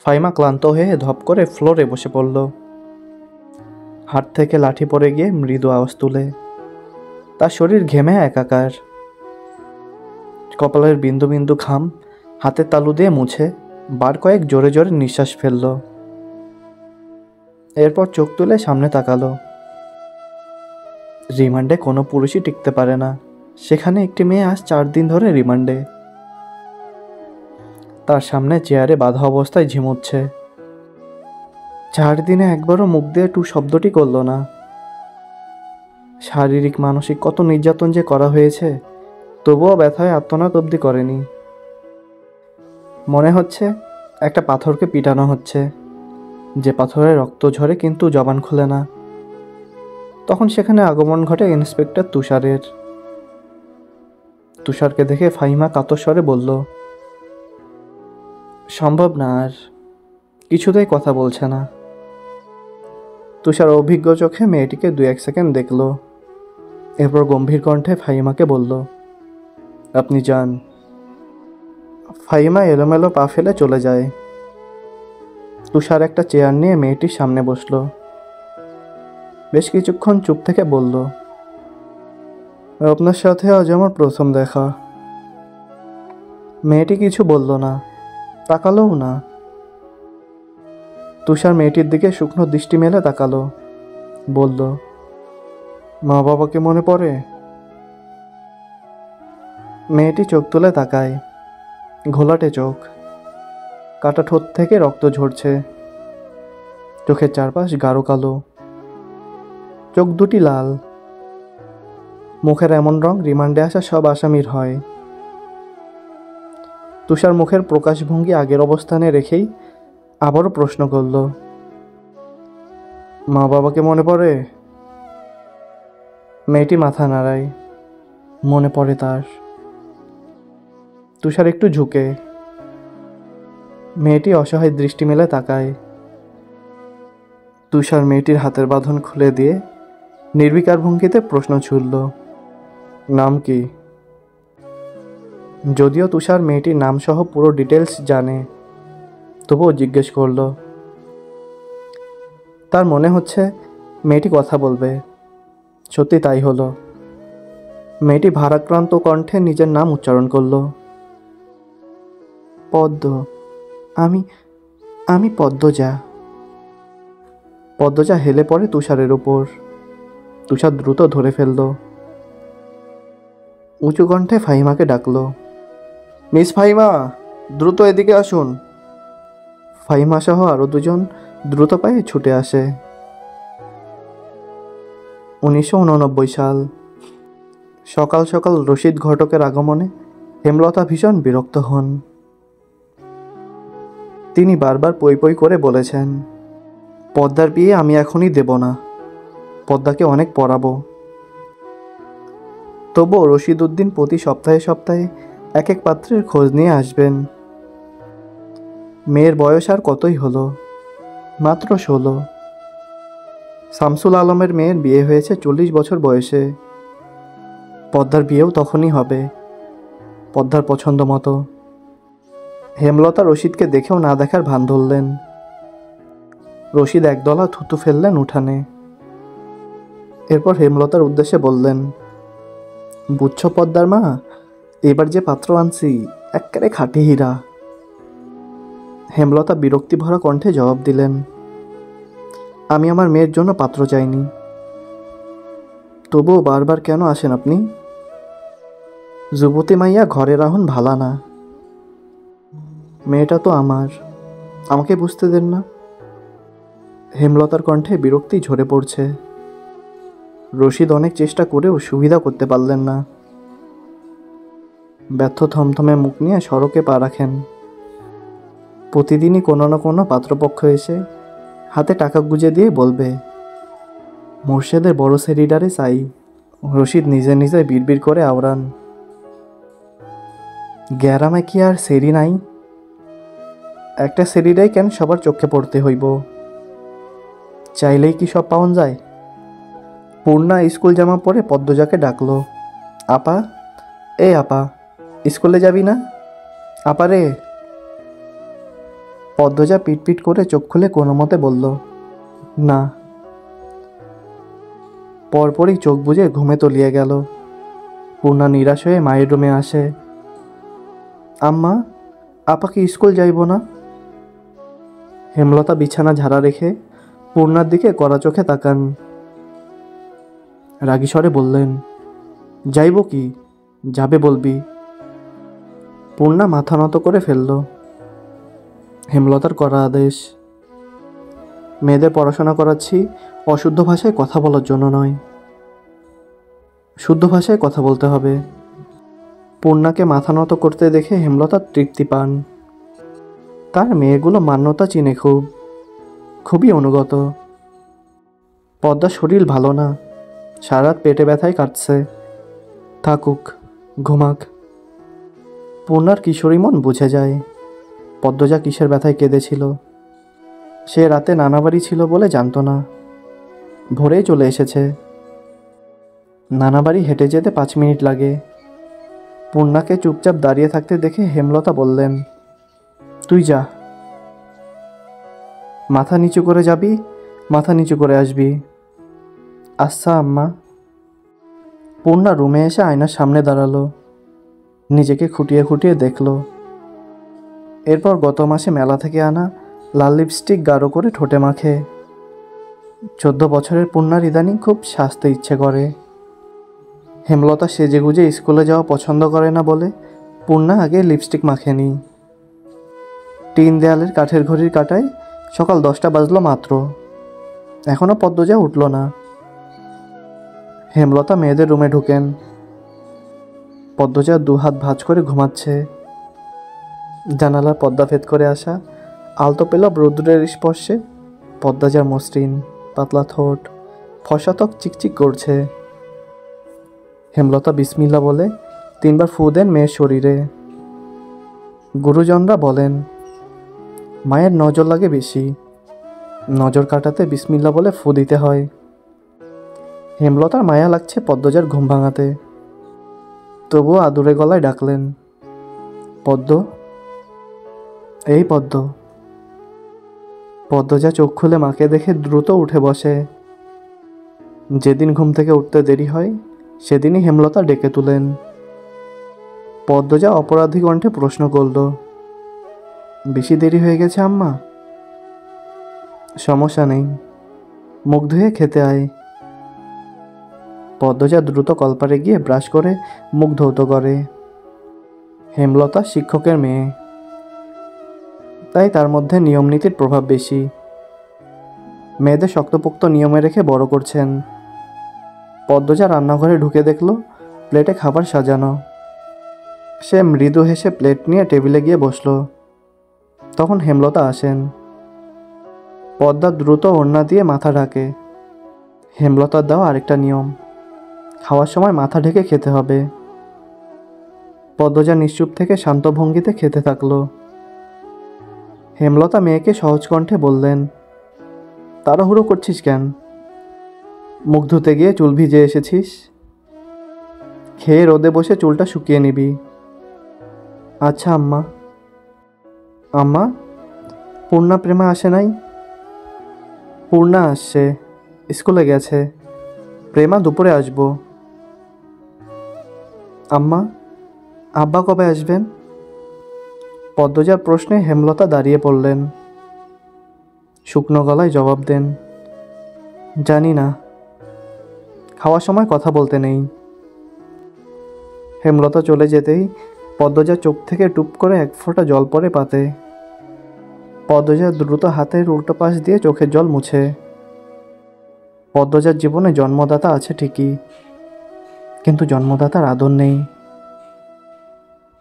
ফাইমা ক্লান্ত হয়ে ধপ করে ফ্লোরে বসে পড়ল। হাত থেকে লাঠি পড়ে গিয়ে মৃদু আওয়াজ তুলে। তার শরীর ঘেমে একাকার। কপালের বিন্দু বিন্দু ঘাম হাতের তালু দিয়ে মুছে বার কয়েক জোরে জোরে নিঃশ্বাস ফেলল। এরপর চোখ তুলে সামনে তাকালো। রিমান্ডে কোনো পুরুষই টিকতে পারে না, সেখানে একটি মেয়ে আজ 4 দিন ধরে রিমান্ডে। তার সামনে চেয়ারে বাঁধা অবস্থায় ঝিমুচ্ছে। 4 দিনে একবারও মুখ দিয়ে টু শব্দটি করল না। শারীরিক মানসিক কত নির্যাতন যে করা হয়েছে, তবুও ব্যথায় আত্মনাদ অবধি করেনি। মনে হচ্ছে একটা পাথরকে পিটানো হচ্ছে, যে পাথরে রক্ত ঝরে কিন্তু জবান খোলে না। তখন সেখানে আগমন ঘটে ইন্সপেক্টর তুষারের। তুষারকে দেখে ফাহিমা কাতর স্বরে বলল, সম্ভব না, আর কিছুতেই কথা বলছে না। তুষার অভিজ্ঞ চোখে মেয়েটিকে 2-1 সেকেন্ড দেখল। এরপর গম্ভীর কণ্ঠে ফাহিমাকে বলল, আপনি যান। ফাহিমা এলোমেলো পা ফেলে চলে যায়। তুষার একটা চেয়ার নিয়ে মেয়েটির সামনে বসল। বেশ কিছুক্ষণ চুপ থেকে বলল, আপনার সাথে আজ আমার প্রথম দেখা। মেয়েটি কিছু বলল না, তাকালোও না। তুষার মেয়েটির দিকে শুকনো দৃষ্টি মেলে তাকালো, বলল, মা বাবাকে মনে পড়ে? মেয়েটি চোখ তুলে তাকায়। ঘোলাটে চোখ, কাটা ঠোঁট থেকে রক্ত ঝরছে। চোখের চারপাশ গাঢ় কালো, চোখ দুটি লাল। মুখের এমন রং রিমান্ডে আসা সব আসামির হয়। তুষার মুখের প্রকাশভঙ্গি আগের অবস্থানে রেখেই আবারও প্রশ্ন করল, মা বাবাকে মনে পড়ে? মেয়েটি মাথা নাড়ায়, মনে পড়ে তার। তুষার একটু ঝুঁকে। মেয়েটি অসহায় দৃষ্টি মেলে তাকায়। তুষার মেয়েটির হাতের বাঁধন খুলে দিয়ে নির্বিকার ভঙ্গিতে প্রশ্ন ছুড়ল, নাম কি? যদিও তুষার মেয়েটির নাম সহ পুরো ডিটেলস জানে, তবুও জিজ্ঞেস করল। তার মনে হচ্ছে মেয়েটি কথা বলবে। সত্যি তাই হলো। মেয়েটি ভারাক্রান্ত কণ্ঠে নিজের নাম উচ্চারণ করল, পদ্ম। আমি আমি পদ্মজা। পদ্মজা হেলে পড়ে তুষারের উপর। তুষার দ্রুত ধরে ফেলল। উঁচু কণ্ঠে ফাহিমাকে ডাকল, মিস ফাহিমা, দ্রুত এদিকে আসুন। ফাহিমা সহ আরও 2জন দ্রুত পায়ে ছুটে আসে। 1989 সাল। সকাল সকাল রশিদ ঘটকের আগমনে হেমলতা ভীষণ বিরক্ত হন। তিনি বারবার পই পই করে বলেছেন, পদ্মার বিয়ে আমি এখনই দেব না, পদ্মাকে অনেক পড়াবো। তবুও রশিদ উদ্দিন প্রতি সপ্তাহে সপ্তাহে এক এক পাত্রের খোঁজ নিয়ে আসবেন। মেয়ের বয়স আর কতই হলো, মাত্র 16। শামসুল আলমের মেয়ের বিয়ে হয়েছে 40 বছর বয়সে। পদ্মার বিয়েও তখনই হবে, পদ্মার পছন্দ মতো। হেমলতা রশিদকে দেখেও না দেখার ভান ধরলেন। রশিদ একদলা থুতু ফেললেন উঠানে। এরপর হেমলতার উদ্দেশ্যে বললেন, বুঝছো পদ্মার মা, এবার যে পাত্র আনছি এক্কেবারে খাঁটি হীরা। হেমলতা বিরক্তি ভরা কণ্ঠে জবাব দিলেন, আমি আমার মেয়ের জন্য পাত্র চাইনি। তবুও বারবার কেন আসেন আপনি? যুবতী মাইয়া ঘরে রাহুন ভালা না। মেয়েটা তো আমার, আমাকে বুঝতে দেন না। হেমলতার কণ্ঠে বিরক্তি ঝরে পড়ছে। রশিদ অনেক চেষ্টা করেও সুবিধা করতে পারলেন না। ব্যর্থ থমথমে মুখ নিয়ে সড়কে পা রাখেন। প্রতিদিনই কোনো না কোনো পাত্রপক্ষ এসে হাতে টাকা গুঁজে দিয়ে বলবে, মোর্শেদের বড় সেরিডারে চাই। রশিদ নিজে নিজে বিড়বিড় করে আওড়ান, গ্যারামে কি আর সেরি নাই? একটা সেরিডাই কেন সবার চোখে পড়তে হইব? চাইলেই কি সব পাওয়া যায়? পূর্ণা স্কুল জামা পরে পদ্মজাকে ডাকলো, আপা, এ আপা, স্কুলে যাবি না? আপা রে। পদ্মজা পিটপিট করে চোখ খুলে কোনো মতে বলল, না। পরপরই চোখ বুজে ঘুমে তলিয়ে গেল। পূর্ণা নিরাশ হয়ে মায়ের রুমে আসে। আম্মা, আপা কি স্কুল যাইব না? হেমলতা বিছানা ঝাড়া রেখে পূর্ণার দিকে কড়া চোখে তাকান। রাগী স্বরে বললেন, যাইব কি, যাবে বলবি। পূর্ণা মাথা নত করে ফেলল। হেমলতার কড়া আদেশ, মেয়েদের পড়াশোনা করাচ্ছি অশুদ্ধ ভাষায় কথা বলার জন্য নয়, শুদ্ধ ভাষায় কথা বলতে হবে। পূর্ণাকে মাথা নত করতে দেখে হেমলতা তৃপ্তি পান। তার মেয়েগুলো মান্যতা চিনে খুবই অনুগত। পদ্মার শরীর ভালো না, সারাত পেটে ব্যথায় কাটছে, থাকুক, ঘুমাক। পূর্ণার কিশোরী মন বুঝে যায় পদ্মজা কিসের ব্যথায় কেঁদেছিল। সে রাতে নানা বাড়ি ছিল বলে জানত না, ভোরেই চলে এসেছে। নানা বাড়ি হেঁটে যেতে 5 মিনিট লাগে। পূর্ণাকে চুপচাপ দাঁড়িয়ে থাকতে দেখে হেমলতা বললেন, তুই যা, মাথা নিচু করে যাবি, মাথা নিচু করে আসবি। আচ্ছা আম্মা। পূর্ণা রুমে এসে আয়নার সামনে দাঁড়ালো, নিজেকে খুঁটিয়ে খুঁটিয়ে দেখল। এরপর গত মাসে মেলা থেকে আনা লাল লিপস্টিক গাঢ় করে ঠোঁটে মাখে। 14 বছরের পূর্ণার ইদানিং খুব সাজতে ইচ্ছে করে। হেমলতা সেজেগুজে স্কুলে যাওয়া পছন্দ করে না বলে পূর্ণা আগে লিপস্টিক মাখেনি। টিন দেয়ালের কাঠের ঘড়ির কাঁটায় সকাল 10টা বাজলো মাত্র, এখনও পদ্মজা উঠল না। হেমলতা মেয়েদের রুমে ঢুকেন। পদ্মজা 2 হাত ভাঁজ করে ঘুমাচ্ছে। জানালার পর্দা ভেদ করে আসা আলতো পেলাব রৌদ্রের স্পর্শে পদ্মজার মসৃণ পাতলা ঠোঁট, ফর্সা ত্বক চিকচিক করছে। হেমলতা বিসমিল্লা বলে 3 বার ফু দেন মেয়ের শরীরে। গুরুজনরা বলেন, মায়ের নজর লাগে বেশি, নজর কাটাতে বিসমিল্লা বলে ফু দিতে হয়। হেমলতার মায়া লাগছে পদ্মজার ঘুম ভাঙাতে, তবুও আদুরে গলায় ডাকলেন, পদ্ম, এই পদ্ম। পদ্মজা চোখ খুলে মাকে দেখে দ্রুত উঠে বসে। যেদিন ঘুম থেকে উঠতে দেরি হয় সেদিনই হেমলতা ডেকে তুলেন। পদ্মজা অপরাধী কণ্ঠে প্রশ্ন করল, বেশি দেরি হয়ে গেছে আম্মা? সমস্যা নেই, মুখ ধুয়ে খেতে আয়। পদ্মজা দ্রুত কলপারে গিয়ে ব্রাশ করে মুখ ধৌত করে। হেমলতা শিক্ষকের মেয়ে, তাই তার মধ্যে নিয়মনীতির প্রভাব বেশি। মেয়েদের শক্তপোক্ত নিয়মে রেখে বড় করছেন। পদ্মজা রান্নাঘরে ঢুকে দেখল প্লেটে খাবার সাজানো। সে মৃদু হেসে প্লেট নিয়ে টেবিলে গিয়ে বসল। তখন হেমলতা আসেন। পদ্মা দ্রুত ওড়না দিয়ে মাথা ঢাকে। হেমলতার দেওয়া আরেকটা নিয়ম, খাওয়ার সময় মাথা ঢেকে খেতে হবে। পদ্মজা নিশ্চুপ থেকে শান্ত ভঙ্গিতে খেতে থাকলো। হেমলতা মেয়েকে সহজ কণ্ঠে বললেন, তাড়াহুড়ো করছিস কেন? মুখ ধুতে গিয়ে চুল ভিজে এসেছিস, খেয়ে রোদে বসে চুলটা শুকিয়ে নিবি। আচ্ছা আম্মা। আম্মা, পূর্ণা প্রেমা আসে নাই? পূর্ণা আসছে, স্কুলে গেছে, প্রেমা দুপুরে আসবো। আম্মা, আব্বা কবে আসবেন? পদ্মজার প্রশ্নে হেমলতা দাঁড়িয়ে পড়লেন। শুকনো গলায় জবাব দেন, জানি না, খাওয়ার সময় কথা বলতে নেই। হেমলতা চলে যেতেই পদ্মজার চোখ থেকে টুপ করে 1 ফোঁটা জল পড়ে পাতে। পদ্মজা দ্রুত হাতের উল্টো পাশ দিয়ে চোখের জল মুছে। পদ্মজার জীবনে জন্মদাতা আছে ঠিকই, কিন্তু জন্মদাতার আদর নেই।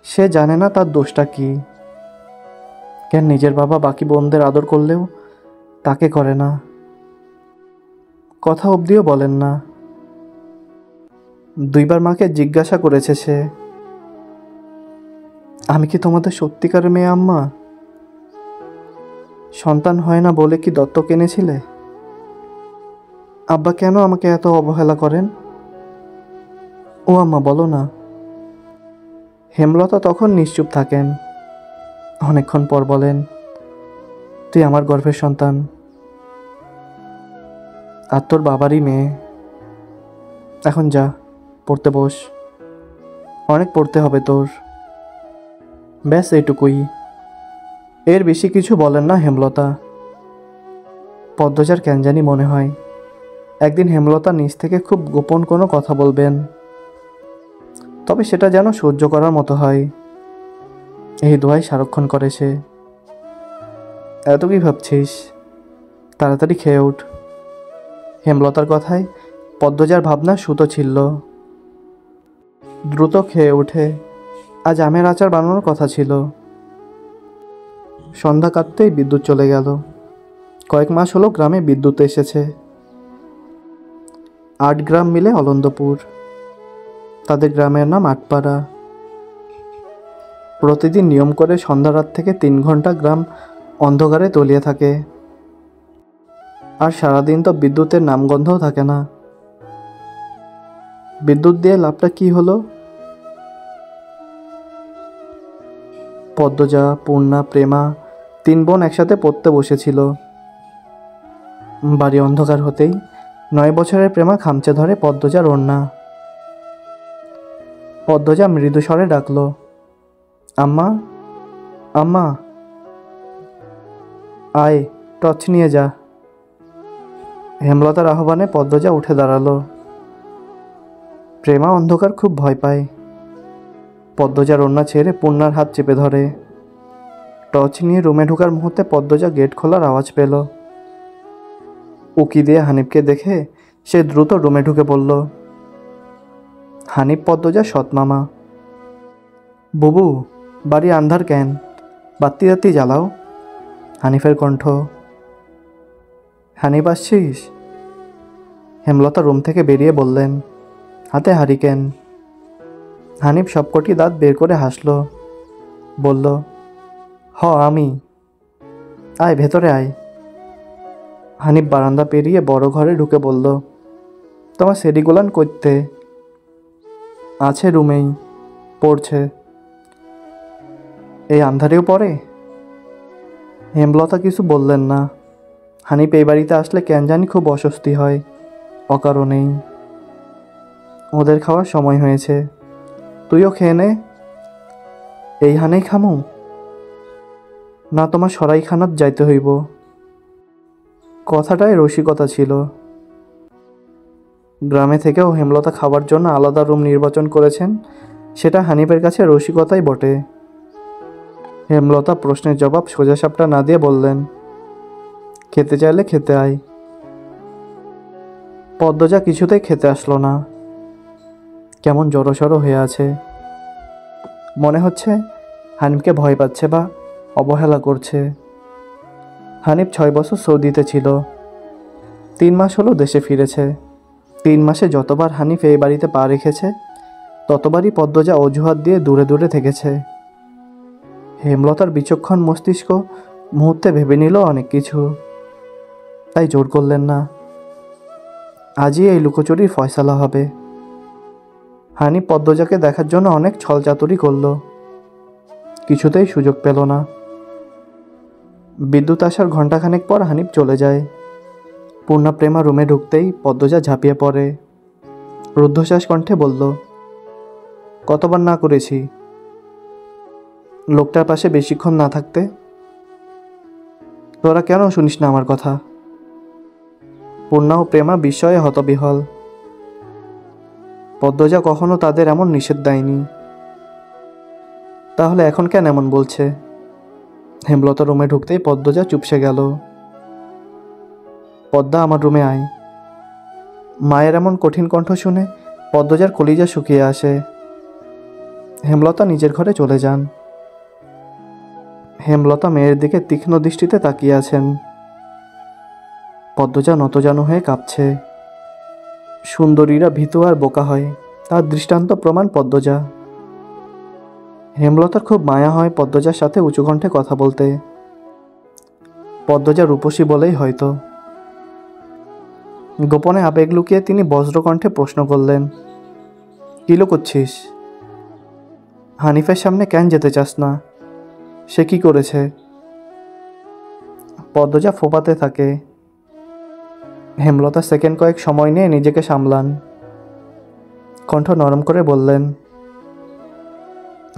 সে জানে না তার দোষটা কি, কেন নিজের বাবা বাকি বোনদের আদর করলেও তাকে করে না, কথা অবধিও বলেন না। 2 বার মাকে জিজ্ঞাসা করেছে সে, আমি কি তোমাদের সত্যিকারের মেয়ে আম্মা? সন্তান হয় না বলে কি দত্তক এনেছিলে? আব্বা কেন আমাকে এত অবহেলা করেন? ও আম্মা, বলো না। হেমলতা তখন নিশ্চুপ থাকেন। অনেকক্ষণ পর বলেন, তুই আমার গর্ভের সন্তান, আর তোর বাবারই মেয়ে। এখন যা, পড়তে বস, অনেক পড়তে হবে তোর। ব্যাস এইটুকুই, এর বেশি কিছু বলেন না হেমলতা। পদ্মজার কেন জানি মনে হয় একদিন হেমলতা নিজ থেকে খুব গোপন কোনো কথা বলবেন, তবে সেটা যেন সহ্য করার মতো হয়। এই দোয়াই সারক্ষণ করে সে। এত কি ভাবছিস? তাড়াতাড়ি খেয়ে উঠ। হেমলতার কথায় পদ্মজার ভাবনা সুতো ছিল। দ্রুত খেয়ে উঠে আজ আমের আচার বানানোর কথা ছিল। সন্ধ্যা কাটতেই বিদ্যুৎ চলে গেল। কয়েক মাস হলো গ্রামে বিদ্যুৎ এসেছে। 8 গ্রাম মিলে অলন্দপুর, তাদের গ্রামের নাম আটপাড়া। প্রতিদিন নিয়ম করে সন্ধ্যা রাত থেকে 3 ঘন্টা গ্রাম অন্ধকারে তলিয়ে থাকে। আর সারাদিন তো বিদ্যুতের নামগন্ধও থাকে না। বিদ্যুৎ দিয়ে লাভটা কি হলো? পদ্মজা, পূর্ণা, প্রেমা 3 বোন একসাথে পড়তে বসেছিল। বাড়ি অন্ধকার হতেই 9 বছরের প্রেমা খামচে ধরে পদ্মজার ওড়না। পদ্মজা মৃদু স্বরে ডাকল, আম্মা, আম্মা। আয়, টর্চ নিয়ে যা। হেমলতার আহ্বানে পদ্মজা উঠে দাঁড়ালো। প্রেমা অন্ধকার খুব ভয় পায়। পদ্মজার ওড়না ছেড়ে পূর্ণার হাত চেপে ধরে। টর্চ নিয়ে রুমে ঢোকার মুহূর্তে পদ্মজা গেট খোলার আওয়াজ পেল। উকি দিয়ে হানিফকে দেখে সে দ্রুত রুমে ঢুকে পড়ল। হানিফ পদ্মজা সৎ মামা। বুবু, বাড়ি আন্ধার কেন? বাত্তি রাত্তি জ্বালাও। হানিফের কণ্ঠ। হানিফ আসছিস? হেমলতা রুম থেকে বেরিয়ে বললেন, হাতে হারিকেন। হানিফ সবকটি দাঁত বের করে হাসল, বলল, আমি। আয়, ভেতরে আয়। হানিফ বারান্দা পেরিয়ে বড় ঘরে ঢুকে বলল, তোমার সেরিগুলান করতে? আছে রুমেই, পড়ছে। এই আন্ধারেও পড়ে? হেমলতা কিছু বললেন না। হানিফ এই বাড়িতে আসলে কেন জানি খুব অস্বস্তি হয়, অকারণেই। ওদের খাওয়ার সময় হয়েছে, তুইও খেয়ে নে। এই হানেই খামু? না, তোমার সরাইখানাত যাইতে হইব। কথাটায় রসিকতা ছিল। গ্রামে থেকেও হেমলতা খাবার জন্য আলাদা রুম নির্বাচন করেছেন, সেটা হানিফের কাছে রসিকতাই বটে। হেমলতা প্রশ্নের জবাব সোজাসাপটা না দিয়ে বললেন, খেতে চাইলে খেতে আয়। পদ্মজা কিছুতেই খেতে আসলো না। কেমন জড়সড় হয়ে আছে। মনে হচ্ছে হানিফকে ভয় পাচ্ছে বা অবহেলা করছে। হানিফ 6 বছর সৌদিতে ছিল, 3 মাস হলো দেশে ফিরেছে। 3 মাসে যতবার হানিফ এই বাড়িতে পা রেখেছে ততবারই পদ্মজা অজুহাত দিয়ে দূরে দূরে থেকেছে। হেমলতার বিচক্ষণ মস্তিষ্ক মুহূর্তে ভেবে নিল অনেক কিছু, তাই জোর করলেন না। আজই এই লুকোচুরির ফয়সালা হবে। হানিফ পদ্মজাকে দেখার জন্য অনেক ছলচাতুরি করল, কিছুতেই সুযোগ পেল না। বিদ্যুৎ আসার ঘণ্টাখানেক পর হানিফ চলে যায়। পূর্ণা প্রেমা রুমে ঢুকতেই পদ্মজা ঝাঁপিয়ে পড়ে। রুদ্ধশ্বাস কণ্ঠে বলল, কতবার না করেছি লোকটার পাশে বেশিক্ষণ না থাকতে। তোরা কেন শুনিস না আমার কথা? পূর্ণা ও প্রেমা বিস্ময়ে হতবিহল। পদ্মজা কখনো তাদের এমন নিষেধ দেয়নি, তাহলে এখন কেন এমন বলছে? হেমলতা রুমে ঢুকতেই পদ্মজা চুপসে গেল। পদ্মা, আমার রুমে আয়। মায়ের এমন কঠিন কণ্ঠ শুনে পদ্মজার কলিজা শুকিয়ে আসে। হেমলতা নিজের ঘরে চলে যান। হেমলতা মেয়ের দিকে তীক্ষ্ণ দৃষ্টিতে তাকিয়ে আছেন। পদ্মজা নতজানু হয়ে কাঁপছে। সুন্দরীরা ভীতু আর বোকা হয়, তার দৃষ্টান্ত প্রমাণ পদ্মজা। হেমলতার খুব মায়া হয় পদ্মজার সাথে উঁচু কণ্ঠে কথা বলতে। পদ্মজা রূপসী বলেই হয়তো। গোপনে আবেগ লুকিয়ে তিনি বজ্রকণ্ঠে প্রশ্ন করলেন, কি লুকোচ্ছিস? হানিফের সামনে কেন যেতে চাস না? সে কি করেছে? পদ্মজা ফোপাতে থাকে। হেমলতা সেকেন্ড কয়েক সময় নিয়ে নিজেকে সামলান। কণ্ঠ নরম করে বললেন,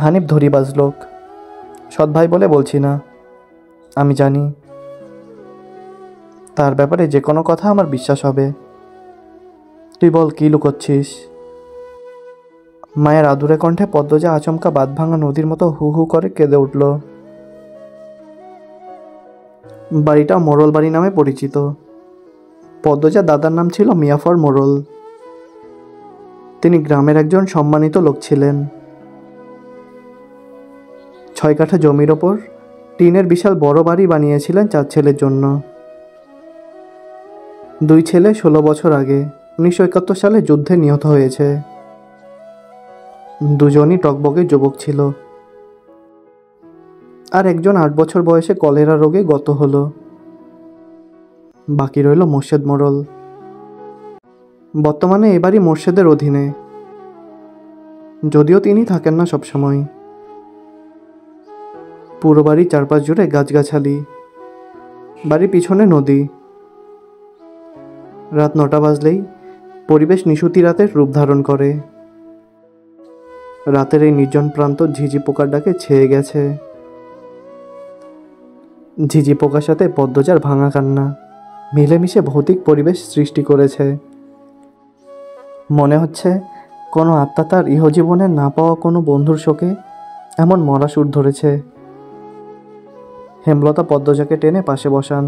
হানিফ ধরিবাজ লোক, সৎ ভাই বলে বলছি না, আমি জানি তার ব্যাপারে যে কোনো কথা আমার বিশ্বাস হবে। তুই বল, কি লুকোচ্ছিস? মায়ের আদুরে কণ্ঠে পদ্মজা আচমকা বাঁধ ভাঙা নদীর মতো হু হু করে কেঁদে উঠল। বাড়িটা মোড়ল বাড়ি নামে পরিচিত। পদ্মজার দাদার নাম ছিল মিয়াফর মোড়ল। তিনি গ্রামের একজন সম্মানিত লোক ছিলেন। 6 কাঠা জমির ওপর টিনের বিশাল বড় বাড়ি বানিয়েছিলেন 4 ছেলের জন্য। 2 ছেলে 16 বছর আগে 1971 সালে যুদ্ধে নিহত হয়েছে। দুজনই টকবকে যুবক ছিল। আর একজন 8 বছর বয়সে কলেরা রোগে গত হলো। বাকি রইল মোর্শেদ মোড়ল। বর্তমানে এ বাড়ি মোর্শেদের অধীনে, যদিও তিনি থাকেন না সবসময়। পুরো বাড়ির চারপাশ জুড়ে গাছগাছালি, বাড়ির পিছনে নদী। রাত 9টা বাজলেই পরিবেশ নিশুতি রাতের রূপ ধারণ করে। রাতের এই নির্জন প্রান্ত ঝিঝি পোকার ডাকে ছেয়ে গেছে। ঝিঝি পোকার সাথে পদ্মজার ভাঙা কান্না মিলেমিশে ভৌতিক পরিবেশ সৃষ্টি করেছে। মনে হচ্ছে কোনো আত্মা তার ইহজীবনে না পাওয়া কোনো বন্ধুর শোকে এমন মরা সুর ধরেছে। হেমলতা পদ্মজাকে টেনে পাশে বসান।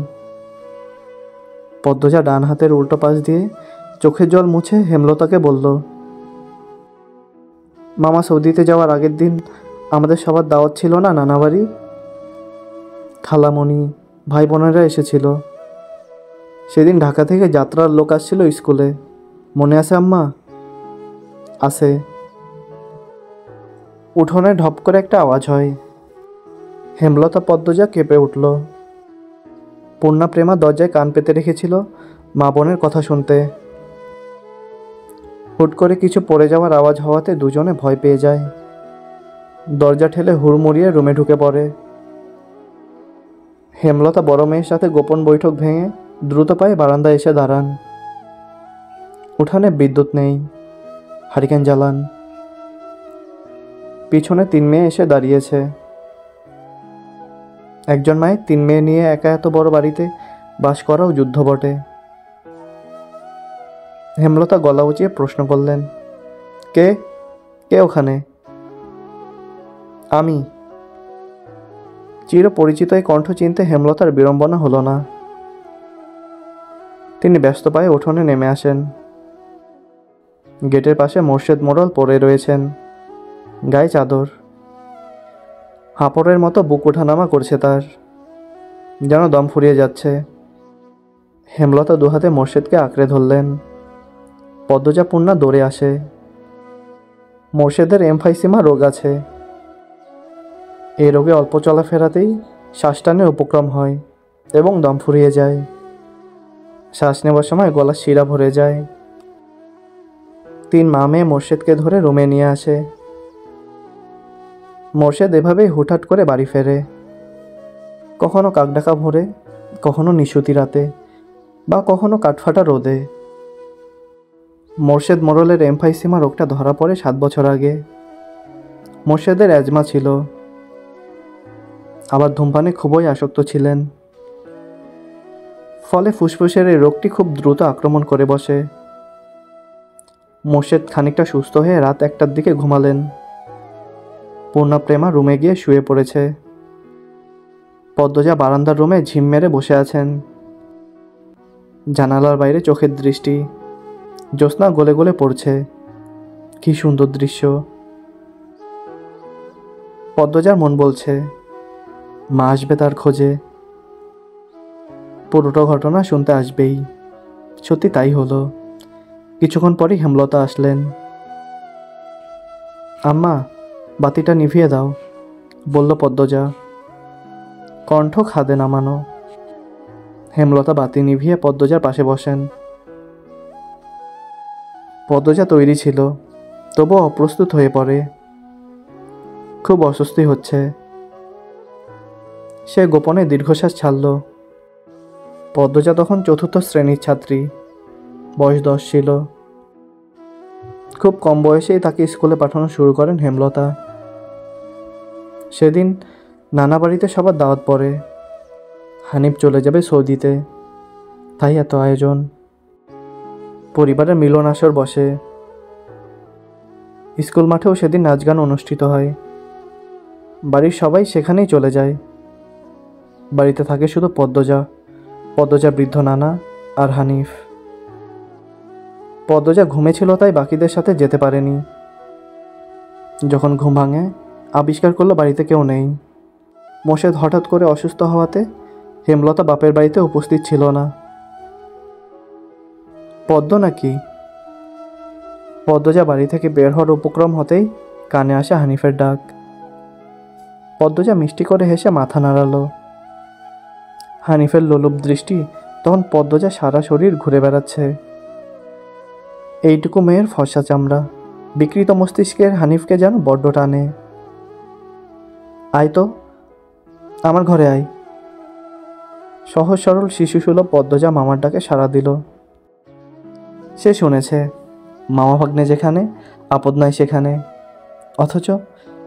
পদ্মজা ডান হাতের উল্টো পাশ দিয়ে চোখের জল মুছে হেমলতাকে বলল, মামা সৌদিতে যাওয়ার আগের দিন আমাদের সবার দাওয়াত ছিল না নানা বাড়ি? খালামণি, ভাই বোনেরা এসেছিল। সেদিন ঢাকা থেকে যাত্রার লোক আসছিল স্কুলে, মনে আছে আম্মা? আছে। উঠোনে ঢপ করে একটা আওয়াজ হয়। হেমলতা পদ্মজা কেঁপে উঠল। পূর্ণা প্রেমা দরজায় কান পেতে রেখেছিল মা বোনের কথা শুনতে। হুট করে কিছু পড়ে যাওয়ার আওয়াজ হওয়াতে দুজনে ভয় পেয়ে যায়। দরজা ঠেলে হুড়মুড়িয়ে রুমে ঢুকে পড়ে। হেমলতা বড় মেয়ের সাথে গোপন বৈঠক ভেঙে দ্রুত পায়ে বারান্দায় এসে দাঁড়ান। উঠানে বিদ্যুৎ নেই, হারিকেন জ্বালান। পিছনে 3 মেয়ে এসে দাঁড়িয়েছে। একজন মায়ের 3 মেয়ে নিয়ে একা এত বড় বাড়িতে বাস করাও যুদ্ধ বটে। হেমলতা গলা উঁচিয়ে প্রশ্ন করলেন, কে কে ওখানে? আমি। চিরপরিচিত এই কণ্ঠ চিনতে হেমলতার বিড়ম্বনা হলো না। তিনি ব্যস্ত পায়ে উঠোনে নেমে আসেন। গেটের পাশে মোর্শেদ মোড়ল পড়ে রয়েছেন, গায়ে চাদর। হাঁপড়ের মতো বুক ওঠানামা করছে তার, যেন দম ফুরিয়ে যাচ্ছে। হেমলতা দুহাতে মোর্শেদকে আঁকড়ে ধরলেন। পদ্মজা পূর্ণা দৌড়ে আসে। মোর্শেদের এমফাইসিমা রোগ আছে। এই রোগে অল্প চলাফেরাতেই শ্বাস টানের উপক্রম হয় এবং দম ফুরিয়ে যায়। শ্বাস নেবার সময় গলার শিরা ভরে যায়। 3 মা মেয়ে মোর্শেদকে ধরে রুমে নিয়ে আসে। মোর্শেদ এভাবেই হুটহাট করে বাড়ি ফেরে, কখনো কাকডাকা ভোরে, কখনো নিশুতি রাতে, বা কখনো কাঠফাটা রোদে। মোর্শেদ মোড়লের এমফাইসিমা রোগটা ধরা পড়ে 7 বছর আগে। মোর্শেদের অ্যাজমা ছিল, আবার ধূমপানে খুবই আসক্ত ছিলেন। ফলে ফুসফুসের এই রোগটি খুব দ্রুত আক্রমণ করে বসে। মোর্শেদ খানিকটা সুস্থ হয়ে রাত 1টার দিকে ঘুমালেন। পূর্ণা প্রেমা রুমে গিয়ে শুয়ে পড়েছে। পদ্মজা বারান্দার রুমে ঝিম মেরে বসে আছেন। জানালার বাইরে চোখের দৃষ্টি, জ্যোৎস্না গলে গলে পড়ছে। কি সুন্দর দৃশ্য। পদ্মজার মন বলছে মা আসবে তার খোঁজে, পুরোটা ঘটনা শুনতে আসবেই। সত্যি তাই হলো। কিছুক্ষণ পরই হেমলতা আসলেন। আম্মা, বাতিটা নিভিয়ে দাও, বলল পদ্মজা, কণ্ঠ খাদে নামানো। হেমলতা বাতি নিভিয়ে পদ্মজার পাশে বসেন। পদ্মজা তৈরি ছিল, তবুও অপ্রস্তুত হয়ে পড়ে। খুব অস্বস্তি হচ্ছে। সে গোপনে দীর্ঘশ্বাস ছাড়ল। পদ্মজা তখন চতুর্থ শ্রেণীর ছাত্রী, বয়স 10 ছিল। খুব কম বয়সেই তাকে স্কুলে পাঠানো শুরু করেন হেমলতা। সেদিন নানা বাড়িতে সবার দাওয়াত পড়ে। হানিফ চলে যাবে সৌদিতে, তাই এত আয়োজন। পরিবারের মিলন আসর বসে। স্কুল মাঠেও সেদিন নাচ গান অনুষ্ঠিত হয়। বাড়ির সবাই সেখানেই চলে যায়। বাড়িতে থাকে শুধু পদ্মজা, বৃদ্ধ নানা আর হানিফ। পদ্মজা ঘুমেছিল, তাই বাকিদের সাথে যেতে পারেনি। যখন ঘুম ভাঙে, আবিষ্কার করলো বাড়িতে কেউ নেই। মোর্শেদ হঠাৎ করে অসুস্থ হওয়াতে হেমলতা বাপের বাড়িতে উপস্থিত ছিল না। পদ্ম নাকি? পদ্মজা বাড়ি থেকে বের হওয়ার উপক্রম হতেই কানে আসে হানিফের ডাক। পদ্মজা মিষ্টি করে হেসে মাথা নাড়ালো। হানিফের লোলুপ দৃষ্টি তখন পদ্মজা সারা শরীর ঘুরে বেড়াচ্ছে। এইটুকু মেয়ের ফর্সা চামড়া, বিকৃত মস্তিষ্কের হানিফকে যেন বড্ড টানে। আয় তো, আমার ঘরে আয়। সহজ সরল শিশুসুলভ পদ্মজা মামার ডাকে সাড়া দিল। সে শুনেছে মামা ভাগ্নে যেখানে, আপদ নাই সেখানে। অথচ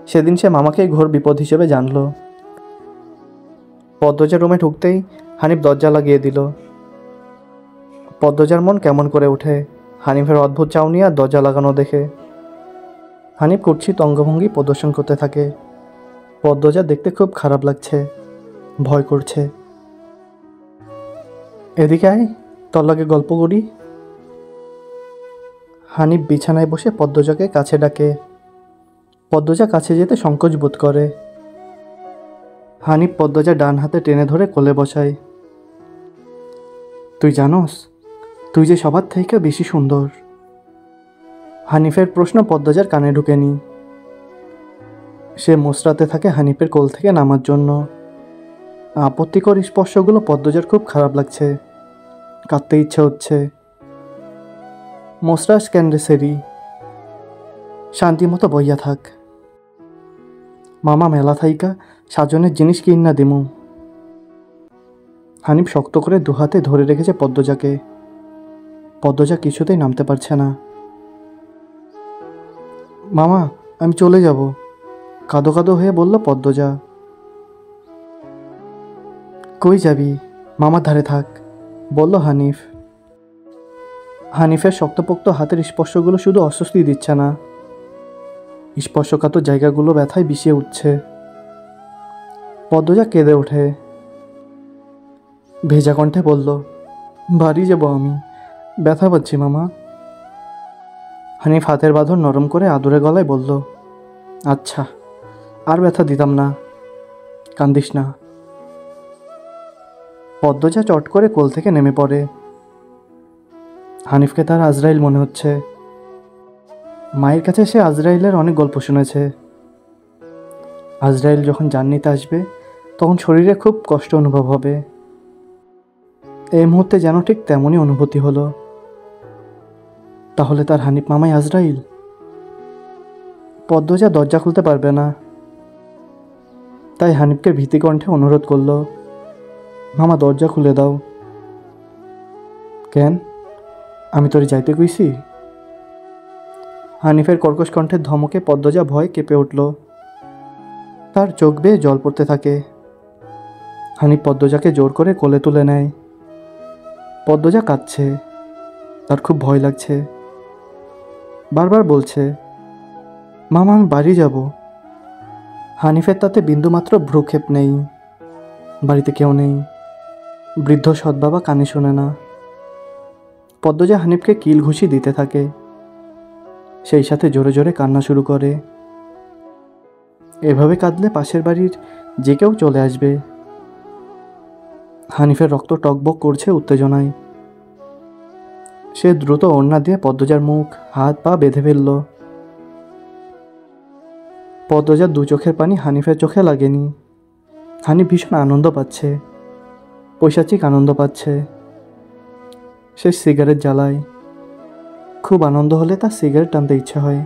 সেদিন সে মামাকেই ঘোর বিপদ হিসেবে জানল। পদ্মজা রুমে ঢুকতেই হানিফ দরজা লাগিয়ে দিল। পদ্মজার মন কেমন করে ওঠে হানিফের অদ্ভুত চাউনি আর দরজা লাগানো দেখে। হানিফ কুৎসিত অঙ্গভঙ্গি প্রদর্শন করতে থাকে। পদ্মজা দেখতে খুব খারাপ লাগছে, ভয় করছে। এদিকে আয়, তোর লাগে গল্প করি। হানিফ বিছানায় বসে পদ্মজাকে কাছে ডাকে। পদ্মজা কাছে যেতে সংকোচ বোধ করে। হানিফ পদ্মজা ডান হাতে টেনে ধরে কোলে বসায়। তুই জানোস, তুই যে সবার থেকে বেশি সুন্দর। হানিফের প্রশ্ন পদ্মজার কানে ঢুকেনি। সে মোচড়াতে থাকে হানিফের কোল থেকে নামার জন্য। আপত্তিকর স্পর্শগুলো পদ্মজার খুব খারাপ লাগছে, কাঁদতে ইচ্ছে হচ্ছে। মোচড়াস কেন রে সেরি, শান্তি মতো বইয়া থাক। মামা মেলা থাইকা সাজনের জিনিস কিনা দিমু। হানিফ শক্ত করে দুহাতে ধরে রেখেছে পদ্মজাকে। পদ্মজা কিছুতেই নামতে পারছে না। মামা, আমি চলে যাব, কাঁদো কাঁদো হয়ে বলল পদ্মজা। কই যাবি? মামার ধারে থাক, বলল হানিফ। হানিফের শক্তপোক্ত হাতের স্পর্শগুলো শুধু অস্বস্তি দিচ্ছে না, স্পর্শকাতর জায়গাগুলো ব্যথায় বিষিয়ে উঠছে। পদ্মজা কেঁদে ওঠে। ভেজা কণ্ঠে বলল, বাড়ি যাব আমি, ব্যথা পাচ্ছি মামা। হানিফ হাতের বাঁধন নরম করে আদুরে গলায় বলল, আচ্ছা, আর ব্যথা দিতাম না, কান্দিস না। পদ্মজা চট করে কোল থেকে নেমে পড়ে। হানিফকে তার আজরাইল মনে হচ্ছে। মায়ের কাছে সে আজরাইলের অনেক গল্প শুনেছে। আজরাইল যখন জান্নিতে আসবে তখন শরীরে খুব কষ্ট অনুভব হবে। এই মুহূর্তে যেন ঠিক তেমনই অনুভূতি হলো। তাহলে তার হানিফ মামাই আজরাইল? পদ্মজা দরজা খুলতে পারবে না, তাই হানিফকে ভীতিকণ্ঠে অনুরোধ করল, মামা দরজা খুলে দাও। কেন, আমি তোরে যাইতে কইছি? হানিফের কর্কশ কণ্ঠের ধমকে পদ্মজা ভয় কেঁপে উঠল। তার চোখ বেয়ে জল পড়তে থাকে। হানিফ পদ্মজাকে জোর করে কোলে তুলে নেয়। পদ্মজা কাঁদছে, তার খুব ভয় লাগছে। বারবার বলছে, মামা আমি বাড়ি যাব। হানিফের তাতে বিন্দুমাত্র ভ্রুক্ষেপ নেই। বাড়িতে কেউ নেই, বৃদ্ধ সৎবাবা কানে শোনে না। পদ্মজা হানিফকে কিল ঘুষি দিতে থাকে, সেই সাথে জোরে জোরে কান্না শুরু করে। এভাবে কাঁদলে পাশের বাড়ির যে কেউ চলে আসবে। হানিফের রক্ত টকবক করছে উত্তেজনায়। সে দ্রুত ওড়না দিয়ে পদ্মজার মুখ হাত পা বেঁধে ফেলল। পদ্মজার দু চোখের পানি হানিফের চোখে লাগেনি। হানিফ ভীষণ আনন্দ পাচ্ছে, পৈশাচিক আনন্দ পাচ্ছে। সে সিগারেট জ্বালায়। খুব আনন্দ হলে তার সিগারেট টানতে ইচ্ছে হয়।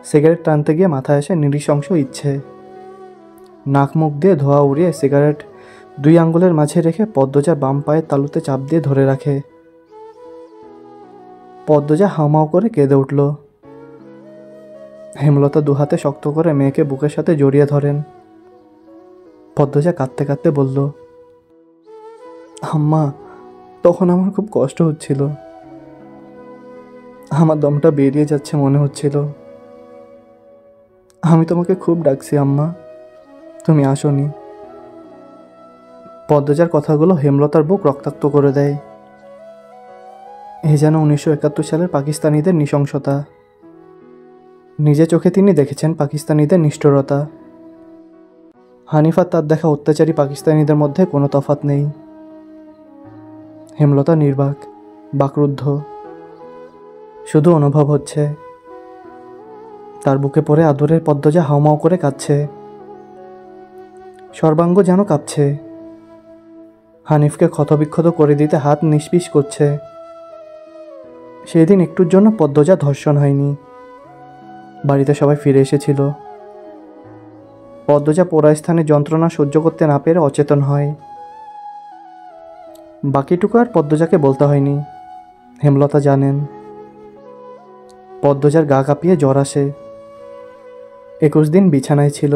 সিগারেট টানতে গিয়ে মাথায় আসে নৃশংস ইচ্ছে। নাক মুখ দিয়ে ধোঁয়া উড়িয়ে সিগারেট 2 আঙ্গুলের মাঝে রেখে পদ্মজার বাম পায়ের তালুতে চাপ দিয়ে ধরে রাখে। পদ্মজা হাউমাউ করে কেঁদে উঠল। হেমলতা 2 হাতে শক্ত করে মেয়েকে বুকের সাথে জড়িয়ে ধরেন। পদ্মজা কাঁদতে কাঁদতে বলল, আম্মা, তখন আমার খুব কষ্ট হচ্ছিল। আমার দমটা বেরিয়ে যাচ্ছে মনে হচ্ছিল। আমি তোমাকে খুব ডাকছি আম্মা, তুমি আসোনি। পদ্মজার কথাগুলো হেমলতার বুক রক্তাক্ত করে দেয়। এ যেন 1971 সালের পাকিস্তানিদের নৃশংসতা। নিজে চোখে তিনি দেখেছেন পাকিস্তানিদের নিষ্ঠুরতা। হানিফার তার দেখা অত্যাচারী পাকিস্তানিদের মধ্যে কোনো তফাৎ নেই। হেমলতা নির্বাক, বাকরুদ্ধ। শুধু অনুভব হচ্ছে তার বুকে পড়ে আদরের পদ্মজা হাউমাউ করে কাঁদছে। সর্বাঙ্গ যেন কাঁপছে। হানিফকে ক্ষতবিক্ষত করে দিতে হাত নিষ্পিস করছে। সেই দিন একটুর জন্য পদ্মজা ধর্ষণ হয়নি। বাড়িতে সবাই ফিরে এসেছিল। পদ্মজা পোড়া স্থানে যন্ত্রণা সহ্য করতে না পেরে অচেতন হয়। বাকিটুকু আর পদ্মজাকে বলতে হয়নি, হেমলতা জানেন। পদ্মজার গা কাঁপিয়ে জ্বর আসে। 21 দিন বিছানায় ছিল।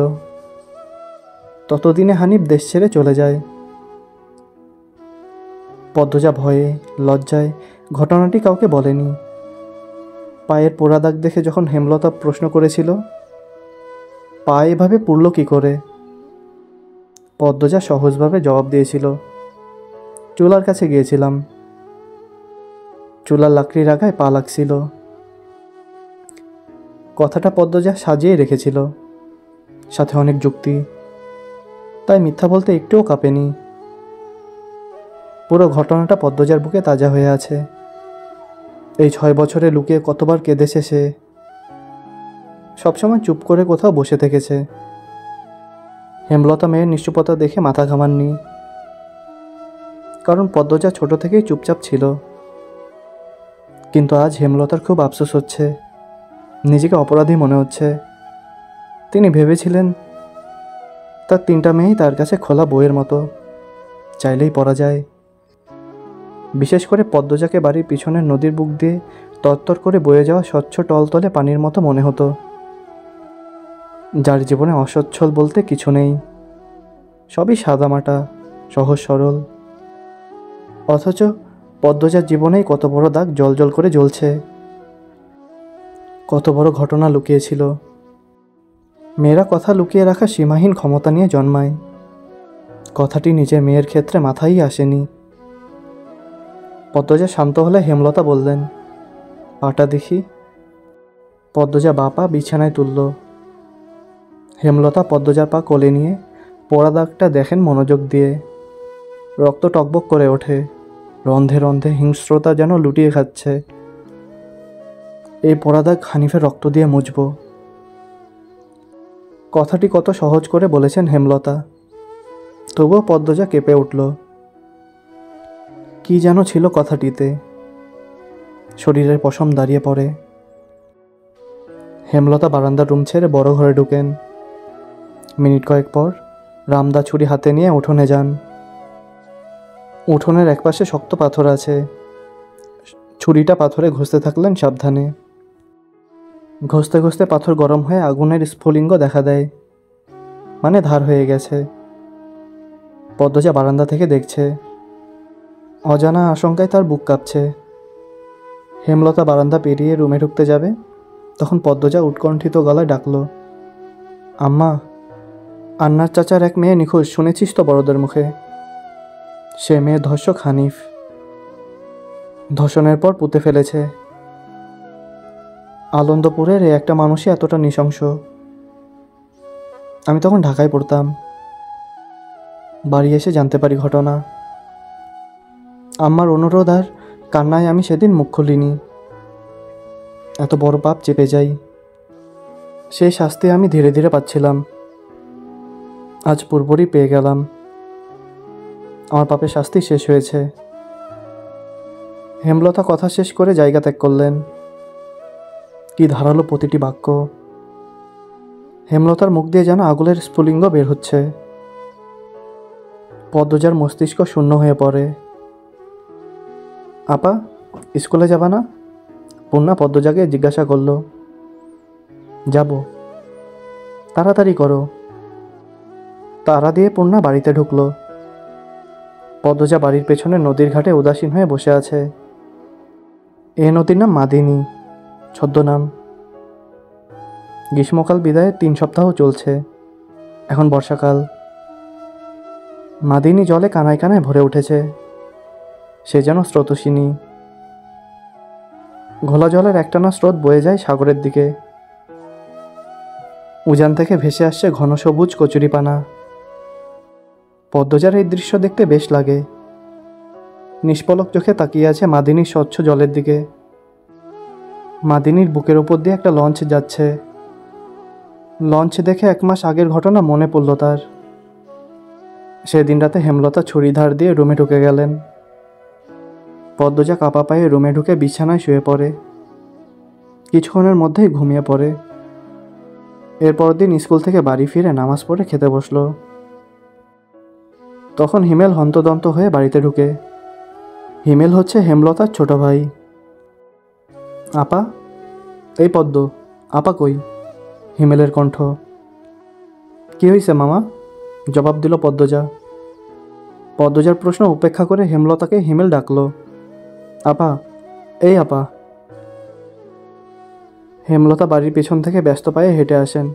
ততদিনে হানিফ দেশ ছেড়ে চলে যায়। পদ্মজা ভয়ে, লজ্জায় ঘটনাটি কাউকে বলেনি। পায়ের পোড়া দাগ দেখে যখন হেমলতা প্রশ্ন করেছিল, পা এভাবে পুড়ল কী করে, পদ্মজা সহজভাবে জবাব দিয়েছিল, চুলার কাছে গিয়েছিলাম। চুলার লাকড়ির আগায় পা লাগছিল। কথাটা পদ্মজা সাজিয়ে রেখেছিল, সাথে অনেক যুক্তি। তাই মিথ্যা বলতে একটুও কাঁপেনি। পুরো ঘটনাটা পদ্মজার বুকে তাজা হয়ে আছে। এই 6 বছরে লুকিয়ে কতবার কেঁদেছে সে। সবসময় চুপ করে কোথাও বসে থেকেছে। হেমলতা মেয়ের নিশ্চুপতা দেখে মাথা ঘামাননি। কারণ পদ্মজা ছোট থেকেই চুপচাপ ছিল। কিন্তু আজ হেমলতার খুব আফসোস হচ্ছে, নিজেকে অপরাধী মনে হচ্ছে। তিনি ভেবেছিলেন তার 3টা মেয়েই তার কাছে খোলা বইয়ের মতো, চাইলেই পড়া যায়। বিশেষ করে পদ্মজাকে বাড়ির পিছনের নদীর বুক দিয়ে তরতর করে বয়ে যাওয়া স্বচ্ছ টলতলে পানির মতো মনে হতো, যার জীবনে অসচ্ছল বলতে কিছু নেই। সবই সাদামাটা, সহজ সরল। অথচ পদ্মজার জীবনেই কত বড় দাগ জ্বলজ্বল করে জ্বলছে। কত বড় ঘটনা লুকিয়েছিল। মেয়েরা কথা লুকিয়ে রাখা সীমাহীন ক্ষমতা নিয়ে জন্মায়। কথাটি নিজের মেয়ের ক্ষেত্রে মাথায় আসেনি। পদ্মজা শান্ত হলে হেমলতা বললেন, পাটা দেখি। পদ্মজা বা পা বিছানায় তুলল। হেমলতা পদ্মজার পা কোলে নিয়ে পোড়া দাগটা দেখেন মনোযোগ দিয়ে। রক্ত টকবক করে ওঠে। রন্ধে রন্ধে হিংস্রতা যেন লুটিয়ে খাচ্ছে। এই পোড়া দাগ হানিফের রক্ত দিয়ে মুছব। কথাটি কত সহজ করে বলেছেন হেমলতা। তবুও পদ্মজা কেঁপে উঠল। কি যেন ছিল কথাটিতে। শরীরের পশম দাঁড়িয়ে পড়ে। হেমলতা বারান্দার রুম ছেড়ে বড় ঘরে ঢুকেন। মিনিট কয়েক পর রামদা ছুরি হাতে নিয়ে উঠোনে যান। উঠোনের একপাশে শক্ত পাথর আছে। ছুরিটা পাথরে ঘষতে থাকলেন সাবধানে। ঘষতে ঘষতে পাথর গরম হয়ে আগুনের স্ফুলিঙ্গ দেখা দেয়, মানে ধার হয়ে গেছে। পদ্মজা বারান্দা থেকে দেখছে। অজানা আশঙ্কায় তার বুক কাঁপছে। হেমলতা বারান্দা পেরিয়ে রুমে ঢুকতে যাবে, তখন পদ্মজা উৎকণ্ঠিত গলায় ডাকল, আম্মা, আন্নার চাচার এক মেয়ে নিখোঁজ, শুনেছিস তো বড়দের মুখে? সে মেয়ে ধর্ষক হানিফ। ধর্ষণের পর পুঁতে ফেলেছে। আনন্দপুরের একটা মানুষই এতটা নৃশংস। আমি তখন ঢাকায় পড়তাম। বাড়ি এসে জানতে পারি ঘটনা। আম্মার অনুরোধ আর কান্নায় আমি সেদিন মুখ খুলিনি। এত বড় পাপ চেপে যাই। সেই শাস্তি আমি ধীরে ধীরে পাচ্ছিলাম। আজ পুরোপুরি পেয়ে গেলাম। আমার পাপের শাস্তি শেষ হয়েছে। হেমলতা কথা শেষ করে জায়গা ত্যাগ করলেন। কি ধারালো প্রতিটি বাক্য। হেমলতার মুখ দিয়ে যেন আগুনের স্ফুলিঙ্গ বের হচ্ছে। পদ্মজার মস্তিষ্ক শূন্য হয়ে পড়ে। আপা, স্কুলে যাবা না? পূর্ণা পদ্মজাকে জিজ্ঞাসা করল। যাব। তাড়াতাড়ি করো। তাড়া দিয়ে পূর্ণা বাড়িতে ঢুকল। পদ্মজা বাড়ির পেছনে নদীর ঘাটে উদাসীন হয়ে বসে আছে। এ নদীর নাম মাদিনী, ছদ্মনাম। গ্রীষ্মকাল বিদায়ে 3 সপ্তাহ চলছে। এখন বর্ষাকাল। মাদিনী জলে কানায় কানায় ভরে উঠেছে। সে যেন স্রোতস্বিনী। ঘোলা জলের একটানা স্রোত বয়ে যায় সাগরের দিকে। উজান থেকে ভেসে আসছে ঘন সবুজ কচুরিপানা। পদ্মজার এই দৃশ্য দেখতে বেশ লাগে। নিষ্পলক চোখে তাকিয়ে আছে মাদিনীর স্বচ্ছ জলের দিকে। মাদিনীর বুকের ওপর দিয়ে একটা লঞ্চ যাচ্ছে। লঞ্চ দেখে 1 মাস আগের ঘটনা মনে পড়ল তার। সেদিন রাতে হেমলতা ছুরি ধার দিয়ে রুমে ঢুকে গেলেন। পদ্মজা কাপা পায়ে রুমে ঢুকে বিছানায় শুয়ে পড়ে। কিছুক্ষণের মধ্যেই ঘুমিয়ে পড়ে। এরপর দিন স্কুল থেকে বাড়ি ফিরে নামাজ পড়ে খেতে বসল। তখন হিমেল হন্তদন্ত হয়ে বাড়িতে ঢুকে। হিমেল হচ্ছে হেমলতার ছোট ভাই। আপা, এই পদ্ম, আপা কই? হিমেলের কণ্ঠ। কি হয়েছে মামা? জবাব দিল পদ্মজা। পদ্মজার প্রশ্ন উপেক্ষা করে হেমলতাকে হিমেল ডাকল। আপা, এই আপা। হেমলতা বাড়ির পেছন থেকে ব্যস্ত পায়ে হেঁটে আসেন।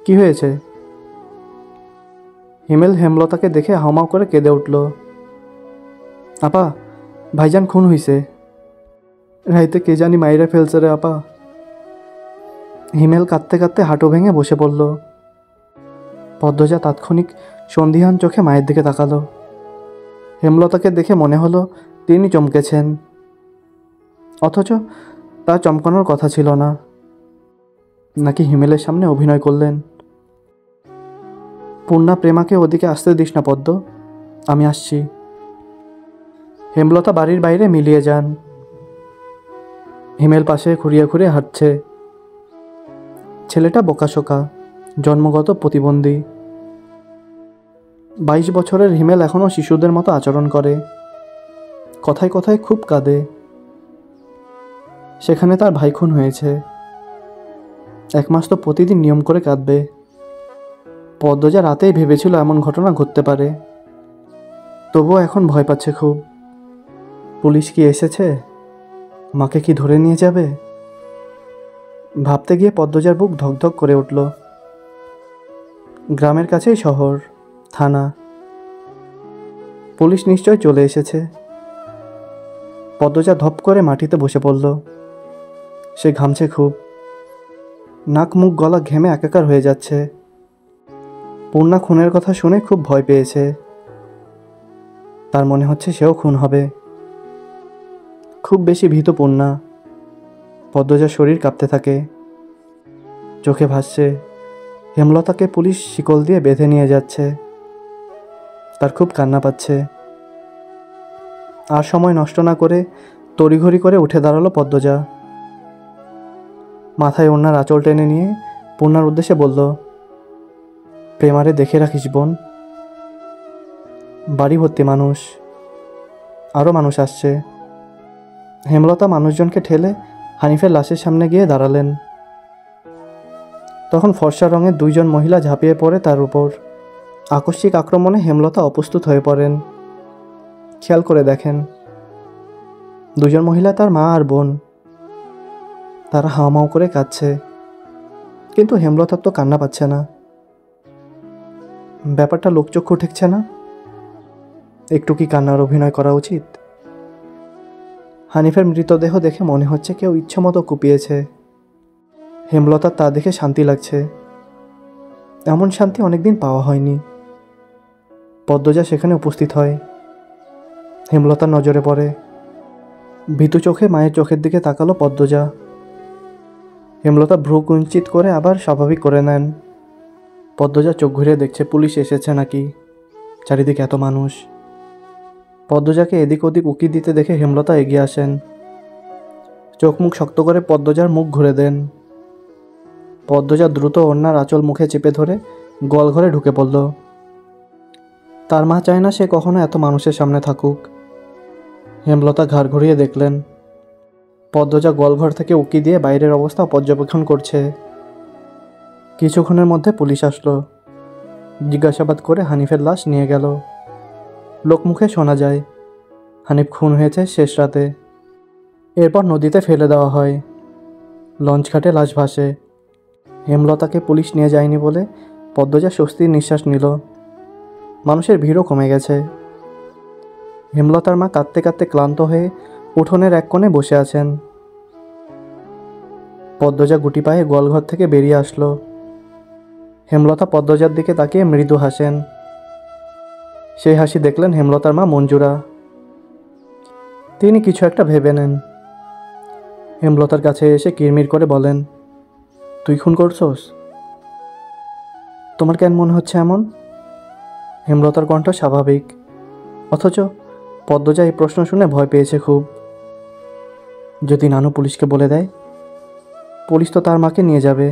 কি হয়েছে? হিমেল হেমলতাকে দেখে হাউমাউ করে কেঁদে উঠল। আপা, ভাইজান খুন হইছে। রাইতে কে জানি মাইরা ফেলছে রে আপা। হিমেল কাঁদতে কাঁদতে হাঁটু ভেঙে বসে পড়ল। পদ্মজা তাৎক্ষণিক সন্দিহান চোখে মায়ের দিকে তাকালো। হেমলতাকে দেখে মনে হলো তিনি চমকেছেন, অথচ তা চমকানোর কথা ছিল না। নাকি হিমেলের সামনে অভিনয় করলেন? পূর্ণা, প্রেমাকে ওদিকে আসতে দিস না পদ্ম, আমি আসছি। হেমলতা বাড়ির বাইরে মিলিয়ে যান। হিমেল পাশে খুঁড়িয়ে খুঁড়িয়ে হাঁটছে। ছেলেটা বোকাশোকা, জন্মগত প্রতিবন্ধী। 22 বছরের হিমেল এখনও শিশুদের মতো আচরণ করে। কথায় কথায় খুব কাঁদে। সেখানে তার ভাই খুন হয়েছে। 1 মাস তো প্রতিদিন নিয়ম করে কাঁদবে। পদ্মজা রাতেই ভেবেছিল এমন ঘটনা ঘটতে পারে। তবুও এখন ভয় পাচ্ছে খুব। পুলিশ কি এসেছে? মাকে কি ধরে নিয়ে যাবে? ভাবতে গিয়ে পদ্মজার বুক ধকধক করে উঠল। গ্রামের কাছেই শহর, থানা। পুলিশ নিশ্চয় চলে এসেছে। পদ্মজা ধপ করে মাটিতে বসে পড়ল। সে ঘামছে খুব। নাক মুখ গলা ঘেমে একাকার হয়ে যাচ্ছে। পূর্ণা খুনের কথা শুনে খুব ভয় পেয়েছে। তার মনে হচ্ছে সেও খুন হবে। খুব বেশি ভীত পূর্ণা। পদ্মজার শরীর কাঁপতে থাকে। চোখে ভাসছে হেমলতাকে পুলিশ শিকল দিয়ে বেঁধে নিয়ে যাচ্ছে। তার খুব কান্না পাচ্ছে। আর সময় নষ্ট না করে তড়িঘড়ি করে উঠে দাঁড়ালো পদ্মজা। মাথায় ওনার আঁচল টেনে নিয়ে পূর্ণার উদ্দেশ্যে বলল, প্রেমারে দেখে রাখিস বোন। বাড়ি ভর্তি মানুষ, আরও মানুষ আসছে। হেমলতা মানুষজনকে ঠেলে হানিফের লাশের সামনে গিয়ে দাঁড়ালেন। তখন ফর্সা রঙের 2 জন মহিলা ঝাঁপিয়ে পড়ে তার উপর। আকস্মিক আক্রমণে হেমলতা অপ্রস্তুত হয়ে পড়েন। খেয়াল করে দেখেন 2 জন মহিলা তার মা আর বোন। তারা হাউমাউ করে কাঁদছে, কিন্তু হেমলতার তো কান্না পাচ্ছে না। ব্যাপারটা লোকচক্ষু ঠেকছে না। একটু কি কান্নার অভিনয় করা উচিত? হানিফের মৃতদেহ দেখে মনে হচ্ছে কেউ ইচ্ছামতো কুপিয়েছে। হেমলতার তা দেখে শান্তি লাগছে। এমন শান্তি অনেকদিন পাওয়া হয়নি। পদ্মজা সেখানে উপস্থিত হয়। হেমলতার নজরে পড়ে। ভীতু চোখে মায়ের চোখের দিকে তাকালো পদ্মজা। হেমলতা ভ্রু কুঞ্চিত করে আবার স্বাভাবিক করে নেন। পদ্মজা চোখ ঘুরে দেখছে পুলিশ এসেছে নাকি। চারিদিকে এত মানুষ। পদ্মজাকে এদিক ওদিক উকি দিতে দেখে হেমলতা এগিয়ে আসেন। চোখ মুখ শক্ত করে পদ্মজার মুখ ঘুরে দেন। পদ্মজা দ্রুত ওড়নার আঁচল মুখে চেপে ধরে গোয়ালঘরে ঢুকে পড়ল। তার মা চায় না সে কখনো এত মানুষের সামনে থাকুক। হেমলতা ঘাড় ঘুরিয়ে দেখলেন পদ্মজা গোয়ালঘর থেকে উকি দিয়ে বাইরের অবস্থা পর্যবেক্ষণ করছে। কিছুক্ষণের মধ্যে পুলিশ আসলো। জিজ্ঞাসাবাদ করে হানিফের লাশ নিয়ে গেল। লোকমুখে শোনা যায় হানিফ খুন হয়েছে শেষ রাতে। এরপর নদীতে ফেলে দেওয়া হয়। লঞ্চ ঘাটে লাশ ভাসে। হেমলতাকে পুলিশ নিয়ে যায়নি বলে পদ্মজা স্বস্তির নিঃশ্বাস নিল। মানুষের ভিড়ও কমে গেছে। হেমলতার মা কাঁদতে কাঁদতে ক্লান্ত হয়ে উঠোনের এক কোণে বসে আছেন। পদ্মজা গুটি পায়ে গোয়ালঘর থেকে বেরিয়ে আসলো। হেমলতা পদ্মজার দিকে তাকিয়ে মৃদু হাসেন। সেই হাসি দেখলেন হেমলতার মা মঞ্জুরা। তিনি কিছু একটা ভেবে নেন। হেমলতার কাছে এসে কিরমির করে বলেন, তুই খুন করছোস? তোমার কেন মনে হচ্ছে এমন? হেমলতার কণ্ঠ স্বাভাবিক, অথচ পদ্মজা এই প্রশ্ন শুনে ভয় পেয়েছে খুব। যদি নানু পুলিশকে বলে দেয়? পুলিশ তো তার মাকে নিয়ে যাবে।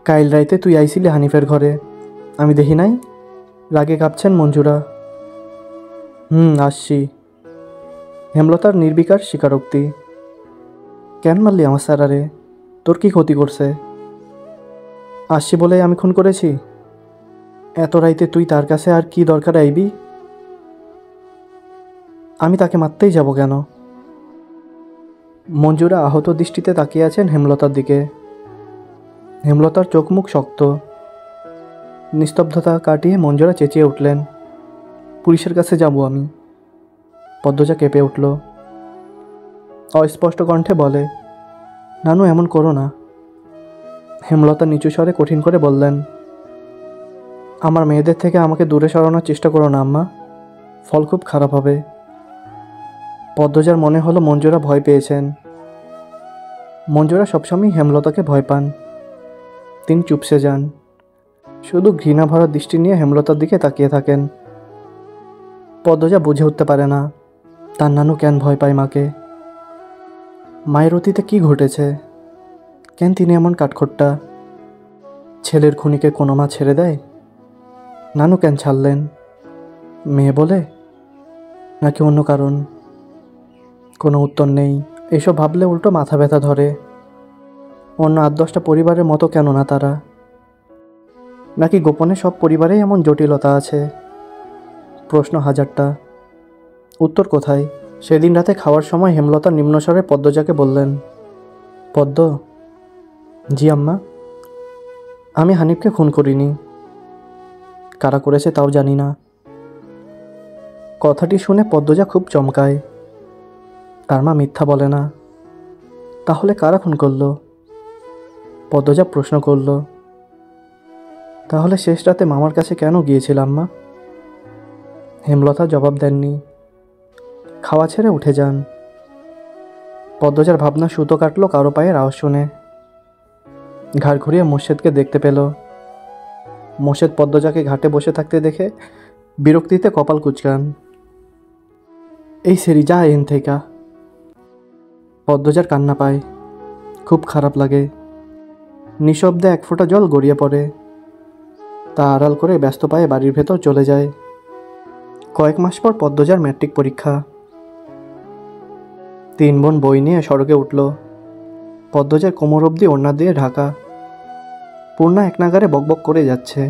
কাইল রাইতে তুই আইছিলি হানিফের ঘরে, আমি দেখি নাই? রাগে কাঁপছেন মঞ্জুরা। আসছি। হেমলতার নির্বিকার স্বীকারোক্তি। কেন মারলি আমার স্যারারে? তোর কি ক্ষতি করছে? আসছি বলে আমি খুন করেছি? এত রাইতে তুই তার কাছে আর কি দরকার আইবি? আমি তাকে মারতেই যাব কেন? মঞ্জুরা আহত দৃষ্টিতে তাকিয়ে আছেন হেমলতার দিকে। হেমলতার চোখ মুখ শক্ত। নিস্তব্ধতা কাটিয়ে মঞ্জুরা চেঁচিয়ে উঠলেন, পুলিশের কাছে যাব আমি। পদ্মজা কেঁপে উঠল। অস্পষ্ট কণ্ঠে বলে, নানু এমন করো না। হেমলতা নিচু স্বরে কঠিন করে বললেন, আমার মেয়েদের থেকে আমাকে দূরে সরানোর চেষ্টা করো না আম্মা, ফল খুব খারাপ হবে। পদ্মজার মনে হলো মঞ্জুরা ভয় পেয়েছেন। মঞ্জুরা সবসময় হেমলতাকে ভয় পান। তিনি চুপসে যান, শুধু ঘৃণা ভরা দৃষ্টি নিয়ে হেমলতার দিকে তাকিয়ে থাকেন। পদ্মজা বুঝে উঠতে পারে না তার নানু কেন ভয় পায় মাকে। মায়ের অতীতে কি ঘটেছে? কেন তিনি এমন কাঠখোট্টা? ছেলের খুনিকে কোনো মা ছেড়ে দেয়? নানু কেন ছাড়লেন? মেয়ে বলে, নাকি অন্য কারণ? কোনো উত্তর নেই। এসব ভাবলে উল্টো মাথা ব্যথা ধরে। অন্য ৮-১০টা পরিবারের মতো কেন না তারা? নাকি গোপনে সব পরিবারেই এমন জটিলতা আছে? প্রশ্ন হাজারটা, উত্তর কোথায়? সেদিন রাতে খাওয়ার সময় হেমলতা নিম্নস্বরে পদ্মজাকে বললেন, পদ্ম। জি আম্মা। আমি হানিফকে খুন করিনি। কারা করেছে তাও জানি না। কথাটি শুনে পদ্মজা খুব চমকায়। তার মা মিথ্যা বলে না। তাহলে কারা খুন করলো? পদ্মজা প্রশ্ন করল, তাহলে শেষ রাতে মামার কাছে কেন গিয়েছিলাম মা? হেমলতা জবাব দেননি। খাওয়া ছেড়ে উঠে যান। পদ্মজার ভাবনা সুতো কাটল কারো পায়ের আওয়াজ শুনে। ঘাড় ঘুরিয়ে মোর্শেদকে দেখতে পেল। মোর্শেদ পদ্মজাকে ঘাটে বসে থাকতে দেখে বিরক্তিতে কপাল কুঁচকান। এই সেরি যা এন থেকে। পদ্মজার কান্না পায়, খুব খারাপ লাগে। নিঃশব্দে এক ফোঁটা জল গড়িয়ে পড়ে। তা আড়াল করে ব্যস্ত পায়ে বাড়ির ভেতর চলে যায়। কয়েক মাস পর পদ্মজার ম্যাট্রিক পরীক্ষা। 3 বোন বই নিয়ে সড়কে উঠল। পদ্মজার কোমর অবধি ওড়না দিয়ে ঢাকা। পূর্ণা এক নাগারে বকবক করে যাচ্ছে।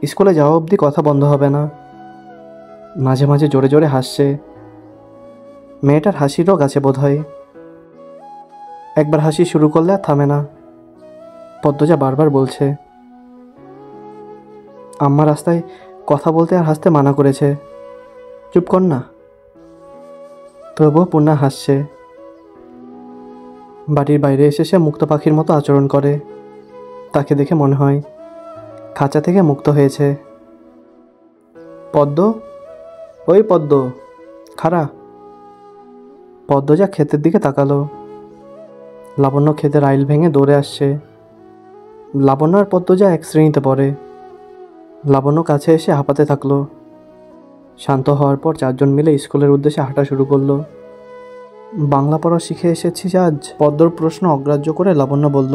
স্কুলে যাওয়া অবধি কথা বন্ধ হবে না। মাঝে মাঝে জোরে জোরে হাসছে। মেয়েটার হাসির রোগ আছে বোধ হয়। একবার হাসি শুরু করলে আর থামে না। পদ্মজা বারবার বলছে, আম্মা রাস্তায় কথা বলতে আর হাসতে মানা করেছে, চুপ কর না। তবুও পূর্ণা হাসছে। বাড়ির বাইরে এসে সে মুক্ত পাখির মতো আচরণ করে। তাকে দেখে মনে হয় খাঁচা থেকে মুক্ত হয়েছে। পদ্ম, ওই পদ্ম, খাড়া। পদ্মজা ক্ষেতের দিকে তাকালো। লাবণ্য ক্ষেতের আইল ভেঙে দৌড়ে আসছে। লাবণ্য আর পদ্মজা এক শ্রেণীতে পড়ে। লাবণ্য কাছে এসে হাঁপাতে থাকলো। শান্ত হওয়ার পর 4 জন মিলে স্কুলের উদ্দেশ্যে হাঁটা শুরু করলো। বাংলা পড়া শিখে এসেছিস আজ? পদ্মর প্রশ্ন অগ্রাহ্য করে লাবণ্য বলল,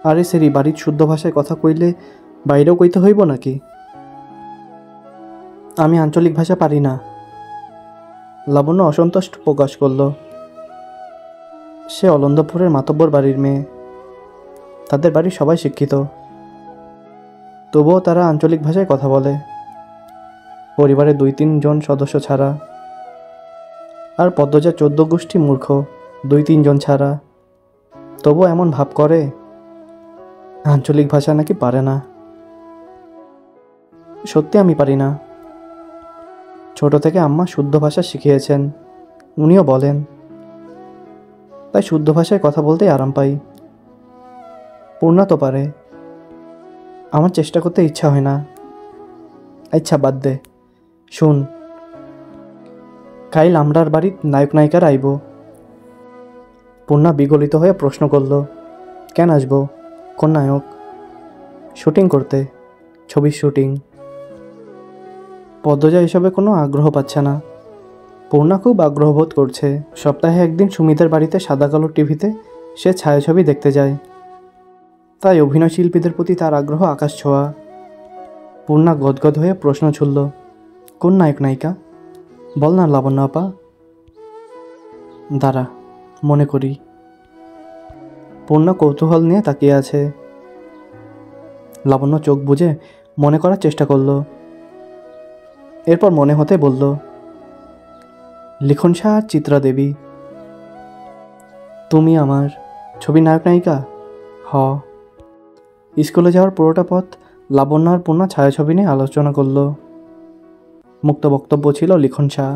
আরে সেরি, বাড়ির শুদ্ধ ভাষায় কথা কইলে বাইরেও কইতে হইব নাকি? আমি আঞ্চলিক ভাষা পারি না। লাবণ্য অসন্তুষ্ট প্রকাশ করল। সে অলন্দপুরের মাতব্বর বাড়ির মেয়ে। তাদের বাড়ির সবাই শিক্ষিত, তবুও তারা আঞ্চলিক ভাষায় কথা বলে, পরিবারে 2-3 জন সদস্য ছাড়া। আর পদ্মজা 14 গোষ্ঠী মূর্খ, 2-3 জন ছাড়া। তবুও এমন ভাব করে আঞ্চলিক ভাষা নাকি পারে না। সত্যি আমি পারি না। ছোট থেকে আম্মা শুদ্ধ ভাষা শিখিয়েছেন, উনিও বলেন, তাই শুদ্ধ ভাষায় কথা বলতেই আরাম পাই। পূর্ণা তো পারে, আমার চেষ্টা করতে ইচ্ছা হয় না। আচ্ছা বাদ দে, শুন, কাইল আমরার বাড়ির নায়ক নায়িকার আইব। পূর্ণা বিগলিত হয়ে প্রশ্ন করল, কেন আসব? কোন নায়ক? শুটিং করতে, ছবির শুটিং। পদ্মজা এসবে কোনো আগ্রহ পাচ্ছে না। পূর্ণা খুব আগ্রহ বোধ করছে। সপ্তাহে একদিন সুমিতের বাড়িতে সাদা কালো টিভিতে সে ছায়াছবি দেখতে যায়, তাই অভিনয় শিল্পীদের প্রতি তার আগ্রহ আকাশ ছোঁয়া। পূর্ণা গদগদ হয়ে প্রশ্ন ছুড়ল, কোন নায়ক নায়িকা? বল না লাবণ্য আপা। দাঁড়া, মনে করি। পূর্ণা কৌতূহল নিয়ে তাকিয়ে আছে। লাবণ্য চোখ বুজে মনে করার চেষ্টা করল। এরপর মনে হতে বলল, লিখন শাহ আর চিত্রা দেবী। তুমি আমার ছবি নায়ক নায়িকা? হ। স্কুলে যাওয়ার পুরোটা পথ লাবণ্য আর পূর্ণা ছায়াছবি নিয়ে আলোচনা করল। মুক্ত বক্তব্য ছিল লিখন শাহ।